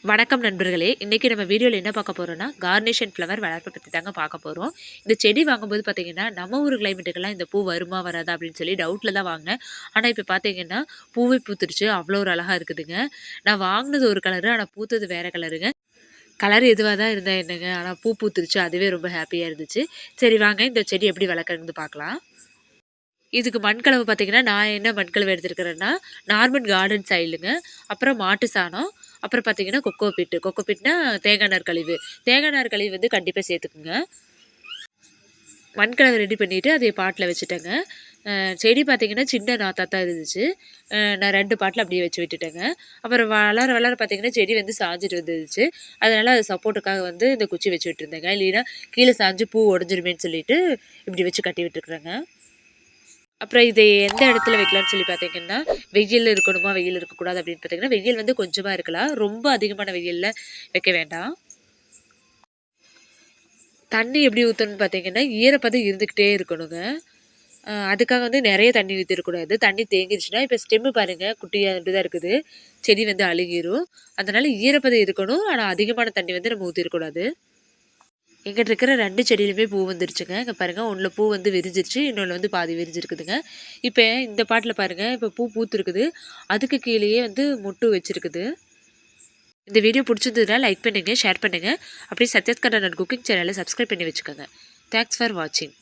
வணக்கம் நண்பர்களே, இன்றைக்கி நம்ம வீடியோவில் என்ன பார்க்க போகிறோம்னா கார்னேஷன் ஃப்ளவர் வளர்ப்பை பற்றி தாங்க பார்க்க போகிறோம். இந்த செடி வாங்கும்போது பார்த்தீங்கன்னா நம்ம ஊர் கிளைமேட்டுக்கெல்லாம் இந்த பூ வருமா வராதா அப்படின்னு சொல்லி டவுட்டில் தான் வாங்கினேன். ஆனால் இப்போ பார்த்தீங்கன்னா பூவே பூத்துருச்சு, அவ்வளோ ஒரு அழகாக இருக்குதுங்க. நான் வாங்கினது ஒரு கலரு, ஆனால் பூத்தது வேறு கலருங்க. கலர் எதுவாக தான் இருந்தால் என்னங்க, ஆனால் பூ பூத்துருச்சு, அதுவே ரொம்ப ஹாப்பியாக இருந்துச்சு. சரி வாங்க இந்த செடி எப்படி வளர்க்குறது பார்க்கலாம். இதுக்கு மண்கலவை பார்த்தீங்கன்னா, நான் என்ன மண்கலவை எடுத்துருக்கிறேன்னா, நார்மன் கார்டன் சைடுங்க. அப்புறம் மாட்டு சாணம், அப்புறம் பார்த்தீங்கன்னா கொக்கோ பீட்னா தேங்காய் நார் கழிவு. தேங்காய் நார் கழிவு வந்து கண்டிப்பாக சேர்த்துக்குங்க. மண்கலவை ரெடி பண்ணிவிட்டு அதை பாட்டில் வச்சுட்டேங்க. செடி பார்த்தீங்கன்னா சின்ன நாத்தா தான் இருந்துச்சு. நான் 2 பாட்டில் அப்படியே வச்சு விட்டுட்டேங்க. அப்புறம் வளர வளர பார்த்தீங்கன்னா செடி வந்து சாஞ்சிட்டு வந்துருச்சு. அதனால் அது சப்போர்ட்டுக்காக வந்து இந்த குச்சி வச்சு விட்டுருந்தேங்க. இல்லைன்னா கீழே சாஞ்சு பூ உடஞ்சிருமேன்னு சொல்லிட்டு இப்படி வச்சு கட்டி விட்டுருக்குறேங்க. அப்புறம் இது எந்த இடத்துல வைக்கலான்னு சொல்லி பார்த்தீங்கன்னா, வெயில் இருக்கணுமா, வெயில் இருக்கக்கூடாது அப்படின்னு பார்த்தீங்கன்னா, வெயில் வந்து கொஞ்சமா இருக்கலாம். ரொம்ப அதிகமான வெயில்ல வைக்க வேண்டாம். தண்ணி எப்படி ஊற்றணும்னு பார்த்தீங்கன்னா, ஈரப்பதம் இருந்துக்கிட்டே இருக்கணுங்க. அதுக்காக வந்து நெறைய தண்ணி ஊத்திறக்கூடாது. தண்ணி தேங்கிருச்சுன்னா, இப்போ ஸ்டெம்மு பாருங்க குட்டியா தான் இருக்குது. செடி வந்து அழுகிரும். அதனால ஈரப்பதம் இருக்கணும். ஆனா அதிகமான தண்ணி வந்து நம்ம ஊத்திறக்கூடாது. எங்கிட்ட இருக்கிற 2 செடியிலுமே பூ வந்துருச்சுங்க. இங்க பாருங்க, ஒண்ணுல பூ வந்து விரிஞ்சிருச்சு. இன்னொன்னு வந்து பாதி விரிஞ்சிருக்குதுங்க. இப்ப இந்த பாட்டுல பாருங்க, இப்ப பூ பூத்திருக்குது. அதுக்கு கீழயே வந்து மொட்டு வச்சிருக்குது. இந்த வீடியோ பிடிச்சிருந்ததுன்னா லைக் பண்ணுங்க, ஷேர் பண்ணுங்க. அப்படியே சத்யஸ் கண்ணன் குக்கிங் சேனலை சப்ஸ்கிரைப் பண்ணி வச்சுக்கோங்க. தேங்க்ஸ் ஃபார் வாட்சிங்.